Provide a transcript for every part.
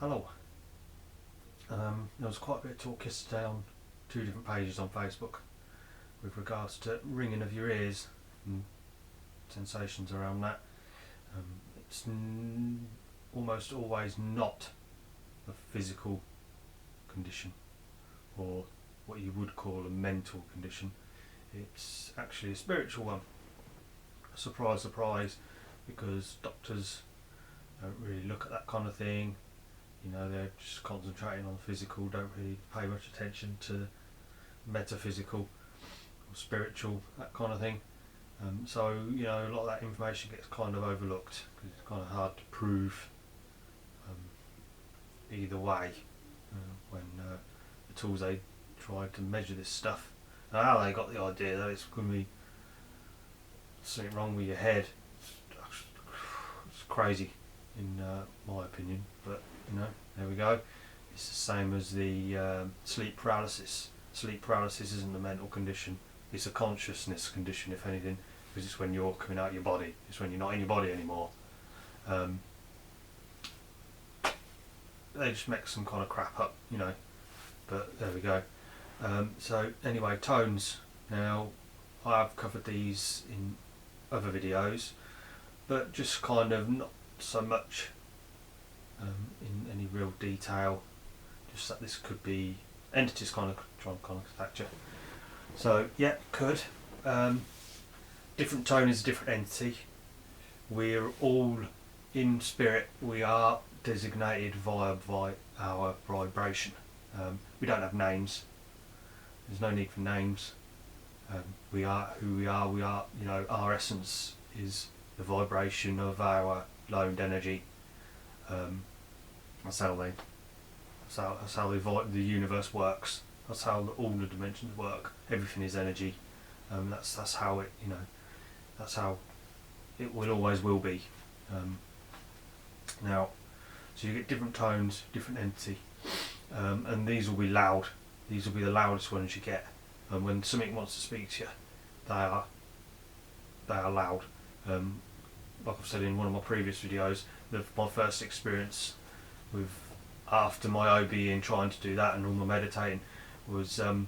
Hello. There was quite a bit of talk yesterday on two different pages on Facebook with regards to ringing of your ears and sensations around that. It's almost always not a physical condition or what you would call a mental condition. It's actually a spiritual one. Surprise, surprise, because doctors don't really look at that kind of thing. They're just concentrating on physical, don't really pay much attention to metaphysical or spiritual, that kind of thing. So a lot of that information gets kind of overlooked because it's kind of hard to prove either way when the tools they tried to measure this stuff. And how they got the idea that it's going to be something wrong with your head, it's crazy in my opinion, but there we go. It's the same as the sleep paralysis. Sleep paralysis isn't a mental condition, it's a consciousness condition, if anything, because it's when you're coming out of your body, it's when you're not in your body anymore. They just make some kind of crap up, but there we go. So anyway, tones. Now, I've covered these in other videos, but just kind of not so much in any real detail, just that this could be entities kind of trying to contact you. So yeah, could. Different tone is a different entity. We're all in spirit, we are designated via our vibration. We don't have names, there's no need for names. We are who we are, our essence is the vibration of our loaned energy. That's how the universe works. That's how all the dimensions work. Everything is energy. That's how it that's how it always will be. Now, so you get different tones, different entity, and these will be loud. These will be the loudest ones you get. And when something wants to speak to you, they are loud. Like I've said in one of my previous videos, my first experience with after my OB and trying to do that and all my meditating was my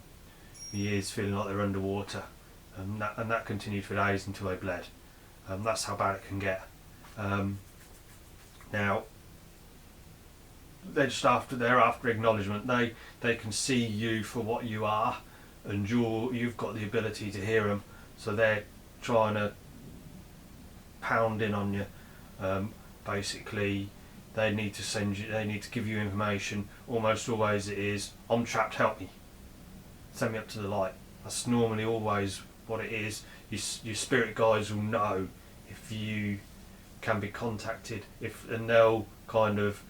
ears feeling like they're underwater, and that continued for days until they bled. That's how bad it can get. Now they're after acknowledgement. They can see you for what you are, and you've got the ability to hear them. So they're trying to pound in on you. Basically, they need to give you information. Almost always it is, I'm trapped, help me, send me up to the light. That's normally always what it is. Your spirit guides will know if you can be contacted, and they'll kind of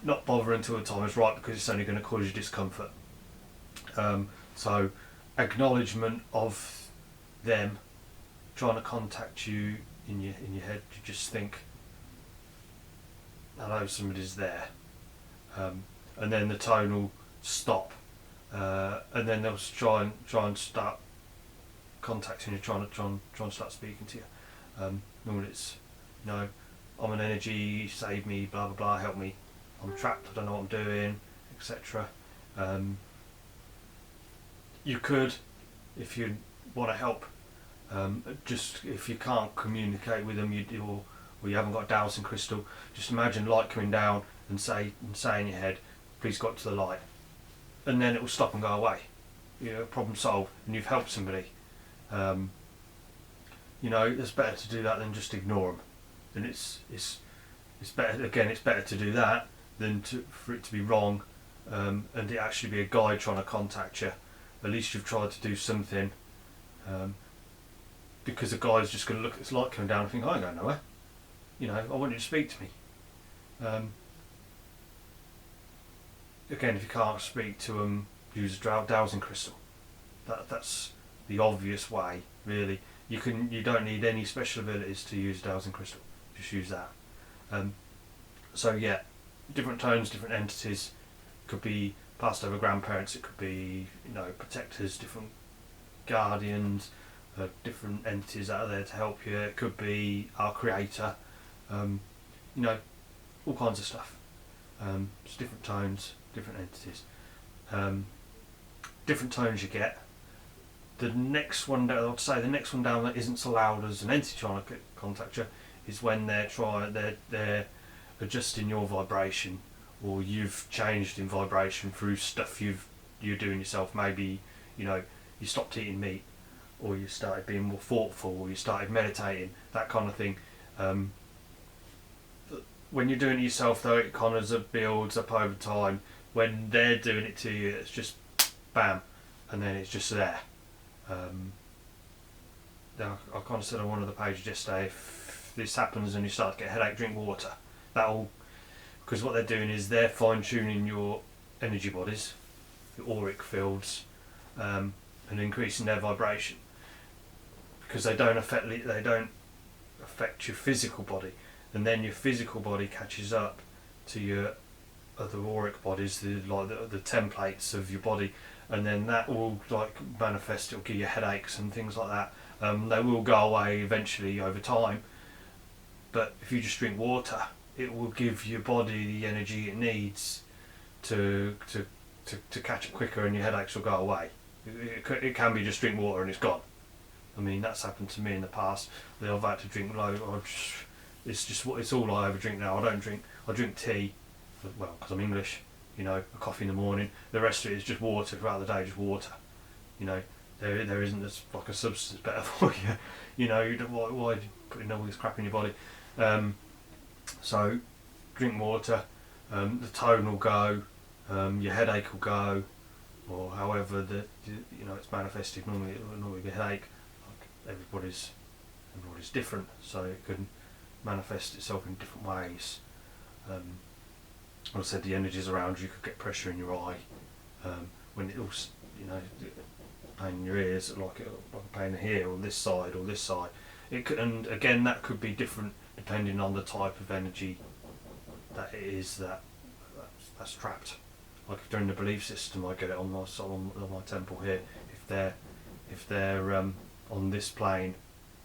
not bother until the time is right, because it's only going to cause you discomfort. So acknowledgement of them trying to contact you in your head, you just think, hello, somebody's there, and then the tone will stop, and then they'll try and start contacting you, trying to start speaking to you. Normally it's, I'm an energy, save me, blah blah blah, help me, I'm trapped, I don't know what I'm doing, etc. You could, if you want to help, just if you can't communicate with them, or you haven't got a dowsing crystal, just imagine light coming down and say in your head, please go up to the light, and then it will stop and go away. Problem solved, and you've helped somebody. It's better to do that than just ignore them. And it's better, again, it's better to do that than for it to be wrong, and it actually be a guide trying to contact you. At least you've tried to do something, because the guy's just going to look at this light coming down and think, I ain't going nowhere. I want you to speak to me. Again, if you can't speak to them, use a dowsing crystal. That's the obvious way, really. You don't need any special abilities to use a dowsing crystal. Just use that. So yeah, different tones, different entities. Could be passed over grandparents. It could be protectors, different guardians, different entities that are there to help you. It could be our creator. all kinds of stuff. It's different tones, different entities. Different tones you get. The next one down, I'd say the next one down that isn't so loud as an entity trying to contact you is when they're adjusting your vibration, or you've changed in vibration through stuff you're doing yourself. Maybe you stopped eating meat, or you started being more thoughtful, or you started meditating, that kind of thing. When you're doing it yourself, though, it kind of builds up over time. When they're doing it to you, it's just bam, and then it's just there. Now, I kind of said on one of the pages yesterday, if this happens and you start to get a headache, drink water. Because what they're doing is they're fine-tuning your energy bodies, the auric fields, and increasing their vibration. Because they don't affect your physical body, and then your physical body catches up to your other auric bodies, the templates of your body, and then that will manifest. It'll give you headaches and things like that. They will go away eventually over time, but if you just drink water, it will give your body the energy it needs to catch up quicker, and your headaches will go away. It can be just drink water and it's gone. I mean, that's happened to me in the past. I've had to drink it's all I ever drink now. I drink tea, well, because I'm English, a coffee in the morning. The rest of it is just water throughout the day, just water. There isn't a substance better for you. Why putting all this crap in your body? So drink water. The tone will go. Your headache will go, or however it's manifested. Normally it will normally be a headache. Everybody's different, so it can manifest itself in different ways. Like I said, the energies around you could get pressure in your eye, when it also, pain in your ears, like a pain here or this side or this side. It could, and again, that could be different depending on the type of energy that it is that's trapped. Like if they're in the belief system, I get it on my temple here. If they're on this plane,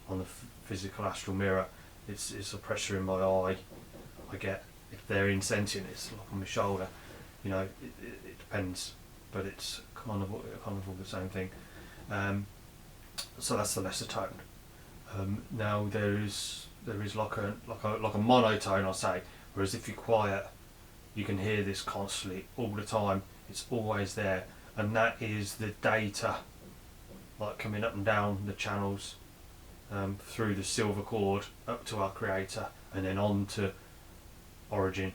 on the physical astral mirror, it's a pressure in my eye. I get. If they're insentient, it's like on my shoulder. It depends, but it's kind of all the same thing. So that's the lesser tone. Now there is like a monotone, I'll say. Whereas if you're quiet, you can hear this constantly all the time. It's always there, and that is the data, like coming up and down the channels, through the silver cord up to our creator, and then on to origin.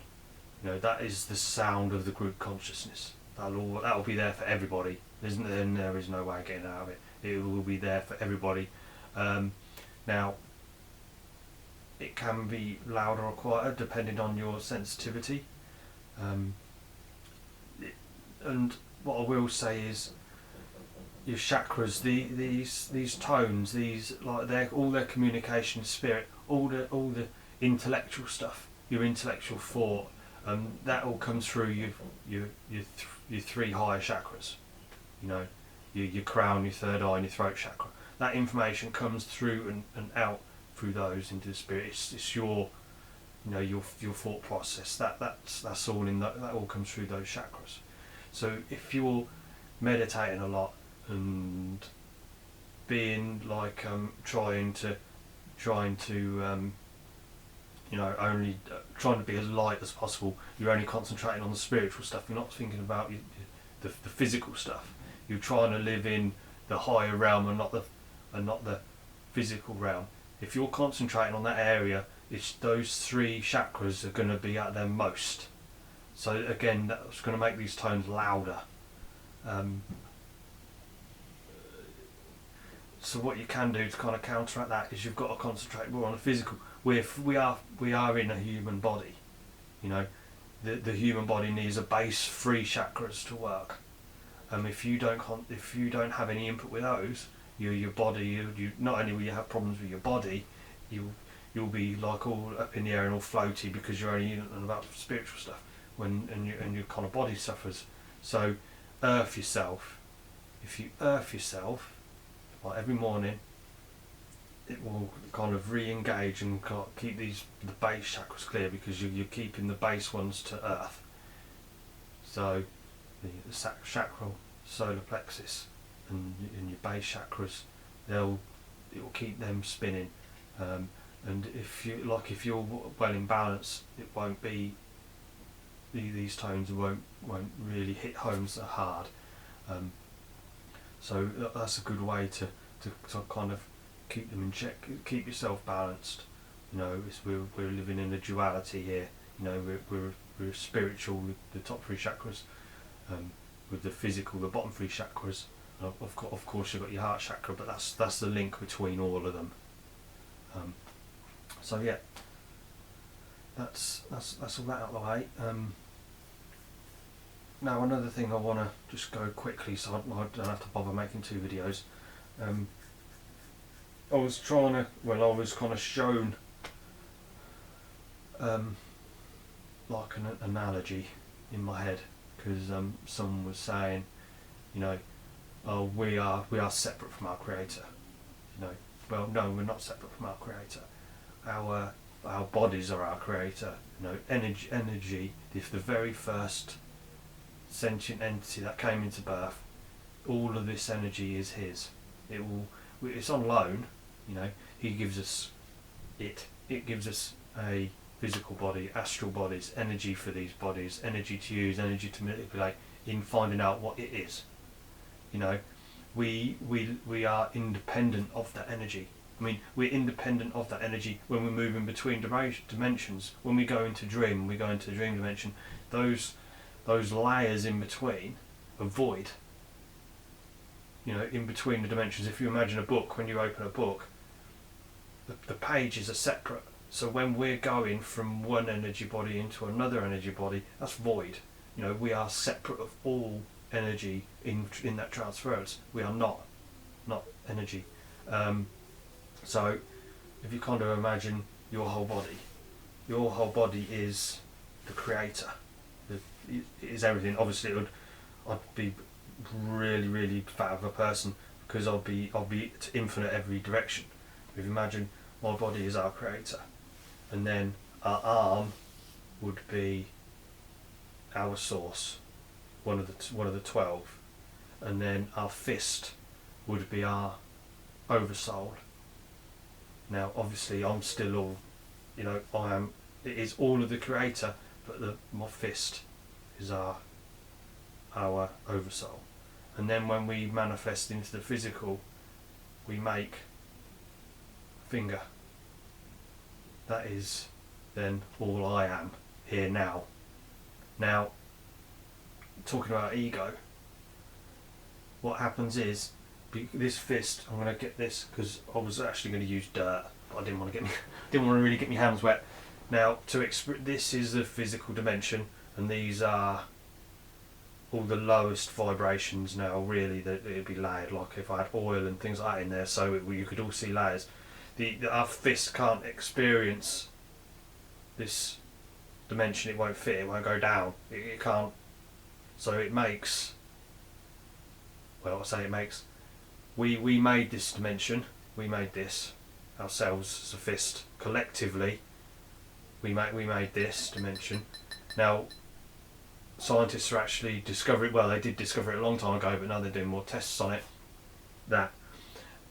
That is the sound of the group consciousness. That'll be there for everybody. There is no way of getting out of it. It will be there for everybody. Now, it can be louder or quieter depending on your sensitivity. And what I will say is, your chakras, these tones, all their communication, spirit, all the intellectual stuff, your intellectual thought, that all comes through your three higher chakras. Your crown, your third eye, and your throat chakra. That information comes through and out through those into the spirit. It's your thought process. That's all in that all comes through those chakras. So if you're meditating a lot and being trying to only trying to be as light as possible, you're only concentrating on the spiritual stuff. You're not thinking about the physical stuff. You're trying to live in the higher realm and not the physical realm. If you're concentrating on that area, it's those three chakras are going to be at their most. So again, that's going to make these tones louder. So what you can do to kind of counteract that is you've got to concentrate more on the physical. We are in a human body. The human body needs a base 3 chakras to work. If you don't have any input with those, your body, you not only will you have problems with your body, you'll be like all up in the air and all floaty because you're only in about spiritual stuff. And your kind of body suffers. So earth yourself. If you earth yourself, like every morning, it will kind of re-engage and keep the base chakras clear, because you're keeping the base ones to earth. So the sacral, solar plexus, and your base chakras, it will keep them spinning. And if you're well in balance, it won't be these tones won't really hit home so hard. So that's a good way to kind of keep them in check, keep yourself balanced. You know, we're living in a duality here. You know, we're spiritual with the top three chakras, with the physical, the bottom three chakras. Of course, you've got your heart chakra, but that's the link between all of them. So yeah, that's all that out of the way. Now another thing I want to just go quickly, so I don't have to bother making two videos. I was kind of shown like an analogy in my head, because someone was saying, you know, oh, we are separate from our creator. You know, well, no, we're not separate from our creator. Our bodies are our creator. You know, energy. If the very first sentient entity that came into birth, all of this energy is his. It's on loan. You know, he gives us it gives us a physical body, astral bodies, energy for these bodies, energy to use, energy to manipulate in finding out what it is. You know, we are independent of that energy. I mean, we're independent of that energy when we're moving between dimensions. When we go into dream dimension. Those layers in between are void. You know, in between the dimensions. If you imagine a book, when you open a book, the pages are separate. So when we're going from one energy body into another energy body, that's void. You know, we are separate of all energy in that transference. We are not energy. So if you kind of imagine your whole body is the creator. It is everything. Obviously, I'd be really, really fat of a person, because I'll be to infinite every direction. If you imagine my body is our creator, and then our arm would be our source, one of the 12, and then our fist would be our oversoul. Now, obviously, I'm still all, you know, it is all of the creator, but my fist is our oversoul. And then when we manifest into the physical, we make a finger. That is then all I am here now. Now, talking about ego, what happens is, this fist, I'm going to get this, because I was actually going to use dirt, but I didn't want to really get my hands wet. Now, this is the physical dimension, and these are all the lowest vibrations. Now, really, that it'd be layered, like if I had oil and things like that in there, so you could all see layers. Our fist can't experience this dimension. It won't fit. It won't go down. It can't. So it makes. Well, I say it makes. We made this dimension. We made this ourselves as a fist. Collectively, we made this dimension. Now, scientists are actually discovering. Well, they did discover it a long time ago, but now they're doing more tests on it. That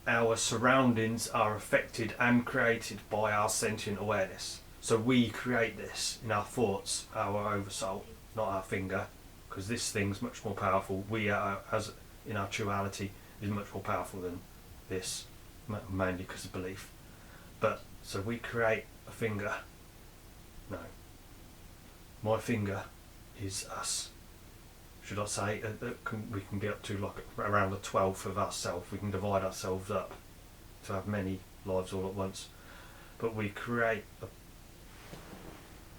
our surroundings are affected and created by our sentient awareness. So we create this in our thoughts, our oversoul, not our finger, because this thing's much more powerful. We are, as in our duality, is much more powerful than this, mainly because of belief. But so we create a finger. No, my finger is us. Should I say we can get up to like around a 12th of ourselves. We can divide ourselves up to have many lives all at once. But we create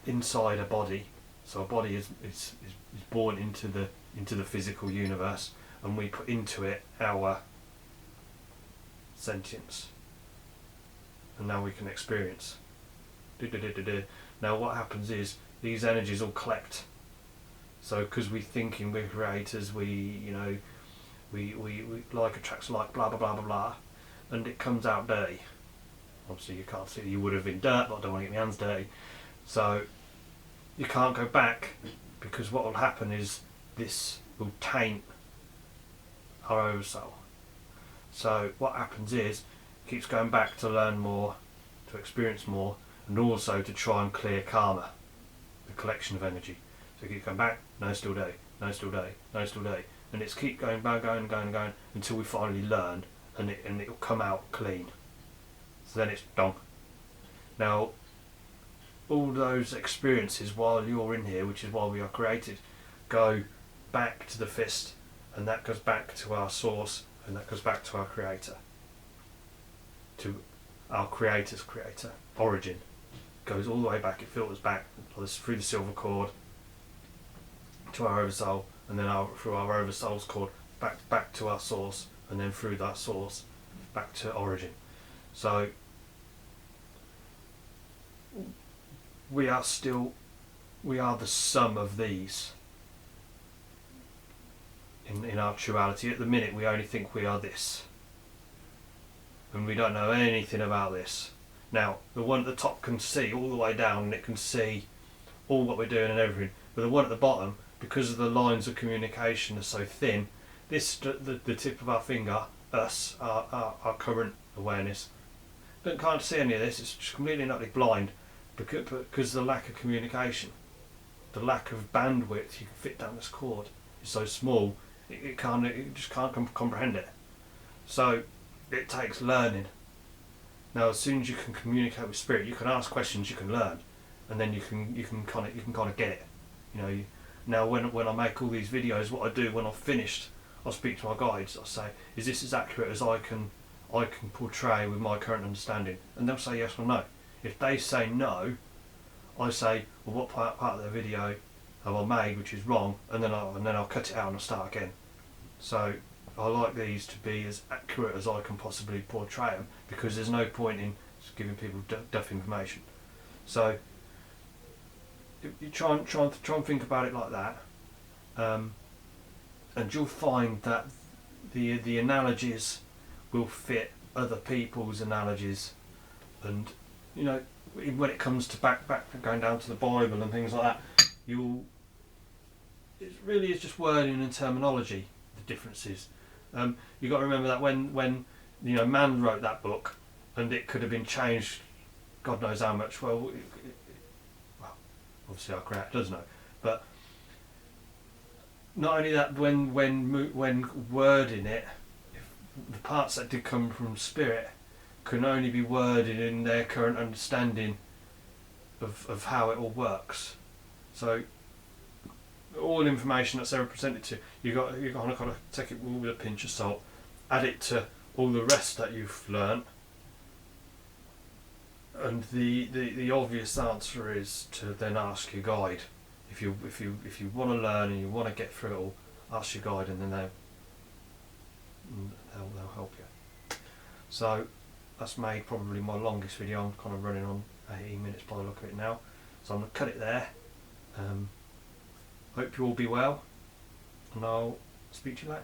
inside a body. So a body is born into the physical universe, and we put into it our sentience. And now we can experience. Now what happens is these energies all collect. So because we're thinking we're creators, we like attracts like, blah blah blah blah blah, and it comes out dirty. Obviously you can't see, you would have in dirt, but I don't want to get my hands dirty. So you can't go back, because what will happen is this will taint our oversoul. So what happens is, it keeps going back to learn more, to experience more, and also to try and clear karma, the collection of energy. So it keeps going back, no still day, no still day, no still day, and it's keep going, going until we finally learn, and it'll come out clean. So then it's done. Now, all those experiences while you're in here, which is why we are created, go back to the fist, and that goes back to our source, and that goes back to our creator, to our creator's creator, origin. Goes all the way back, it filters back through the silver cord to our oversoul, and then through our oversoul's cord back to our source, and then through that source back to origin. So we are the sum of these in our actuality. At the minute we only think we are this, and we don't know anything about this. Now the one at the top can see all the way down, and it can see all what we're doing and everything, but the one at the bottom, because of the lines of communication are so thin, the tip of our finger, us, our current awareness, can't see any of this. It's just completely and utterly blind, because the lack of communication, the lack of bandwidth you can fit down this cord is so small, it just can't comprehend it. So it takes learning. Now, as soon as you can communicate with spirit, you can ask questions, you can learn, and then you can kind of get it. Now when I make all these videos, what I do when I've finished, I'll speak to my guides. I'll say, is this as accurate as I can portray with my current understanding? And they'll say yes or no. If they say no, I say, well, what part of their video have I made which is wrong, and then I'll cut it out and I'll start again. So I like these to be as accurate as I can possibly portray them, because there's no point in giving people duff information. So you try and think about it like that, and you'll find that the analogies will fit other people's analogies, and when it comes to back going down to the Bible and things like that, it really is just wording and terminology, the differences. You've got to remember that when man wrote that book, and it could have been changed God knows how much. Well, obviously our creator does know, but not only that, when wording it, if the parts that did come from spirit can only be worded in their current understanding of how it all works. So all information that's ever presented to you, you've got to take it with a pinch of salt, add it to all the rest that you've learnt, and the obvious answer is to then ask your guide. If you want to learn and you want to get through it all, ask your guide, and then they'll help you. So that's made probably my longest video. I'm kind of running on 18 minutes by the look of it now, so I'm going to cut it there. Hope you all be well, and I'll speak to you later.